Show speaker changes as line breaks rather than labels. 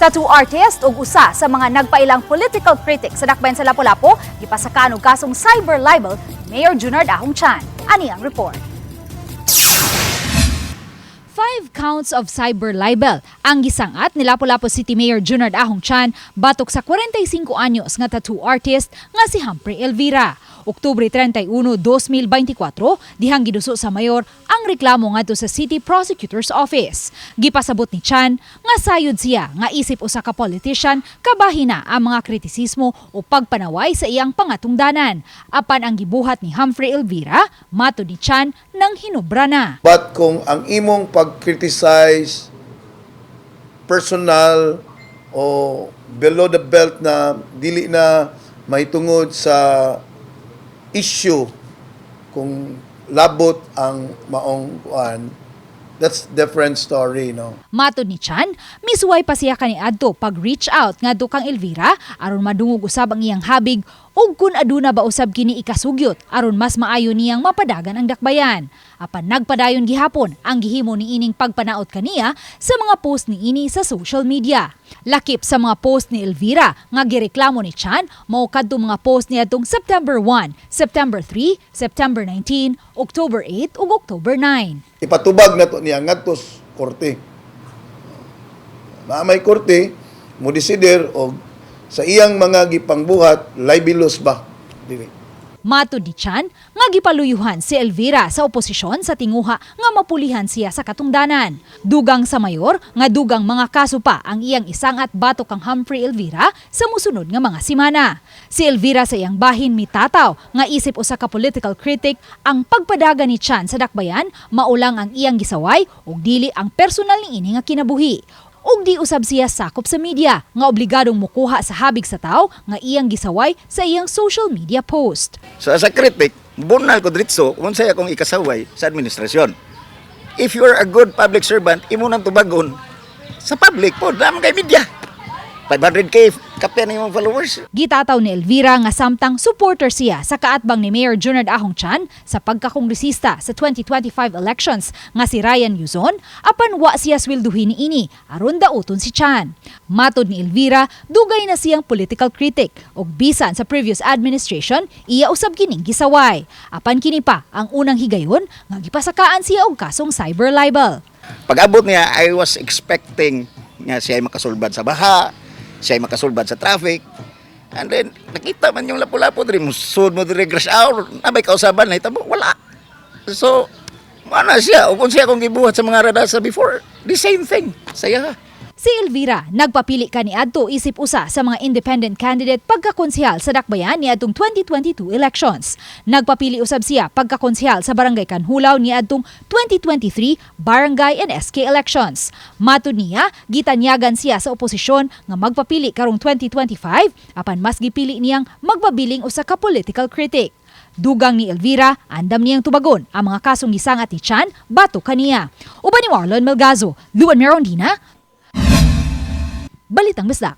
Tattoo artist ug usa sa mga nagpailang political critic sa dakbayan sa Lapu-Lapu gipasakan og kasong cyber libel ni Mayor Junard Ahong Chan. Ani ang report. 5 counts of cyber libel ang gisangat ni Lapu-Lapu City Mayor Junard Ahong Chan batok sa 45 anyos nga tattoo artist nga si Humphrey Elvira. Oktubre 31, 2024, dihang giduso sa mayor ang reklamo ngadto sa City Prosecutor's Office. Gipasabot ni Chan nga sayod siya nga isip usa ka politician kabahina ang mga kritisismo o pagpanaway sa iyang pangatungdanan. Apan ang gibuhat ni Humphrey Elvira, matud ni Chan, nang hinubra na.
But kung ang imong pag-criticize personal o below the belt na dili na may tungod sa issue, kung labot ang maong kuan, that's different story, no?
Matod ni Chan, misuway pa siya kaniadto pag reach out ngadto kang Elvira aron madungog usab ang iyang habig ug kun aduna ba usab kini ikasugyot aron mas maayo niyang mapadagan ang dakbayan. Apan nagpadayon gihapon ang gihimo ni ining pagpanaot kaniya sa mga post ni ini sa social media. Lakip sa mga post ni Elvira nga gireklamo ni Chan mao kadto mga post niya atong September 1, September 3, September 19, October 8 ug October 9.
Ipatubag na to niya ngadto sa korte. May korte mo desider og sa iyang mga gipangbuhat libelous ba dili.
Matod ni Chan nga gipaluyuhan si Elvira sa oposisyon sa tinguha nga mapulihan siya sa katungdanan. Dugang sa mayor nga dugang mga kaso pa ang iyang isangat batok kang Humphrey Elvira sa musunod nga mga semana. Si Elvira sa iyang bahin mitataw nga isip usa ka political critic ang pagpadaga ni Chan sa dakbayan maulang ang iyang gisaway ug dili ang personal ni ini nga kinabuhi. Ug di usab siya sakop sa media nga obligadong mukuha sa habig sa tao nga iyang gisaway sa iyang social media post.
So as a critic, bunal ko diretso kung saya akong ikasaway sa administrasyon. If you are a good public servant, imo nang tubagon sa public po, naman kay media. 500k kapya na yung followers.
Gitataw ni Elvira nga samtang supporter siya sa kaatbang ni Mayor Junard Ahong Chan sa pagkakongresista sa 2025 elections nga si Ryan Yuzon, apan wa siya swelduhin ni ini aron dauton si Chan. Matod ni Elvira, dugay na siyang political critic ug bisan sa previous administration iya usab kining gisaway. Apan kini pa ang unang higayon nga gipasakaan siya og kasong cyber libel.
Pag-abot niya, I was expecting nga siya ay makasulbad sa baha, siya ay makasulbad sa traffic. And then, nakita man yung Lapu-Lapu, musod mo dire rush hour, nabay kausaban na itabo, wala. So, mana siya, o kung siya kung gibuhat sa mga radasa before, the same thing, saya.
Si Elvira nagpapili kaniadto isip usa sa mga independent candidate pagkakonsehal sa dakbayan niadtong 2022 elections. Nagpapili usab siya pagkakonsehal sa Barangay Kanhulaw niadtong 2023 barangay and SK elections. Matud niya, gitanyagan siya sa oposisyon nga magpapili karong 2025 apan mas gipili niyang magbabiling usa ka political critic. Dugang ni Elvira, andam niyang tubagon ang mga kasong gisangat ni Chan batok kaniya. Uban ni Marlon Melgazo, Luan Merondina, Balitang Bisdak.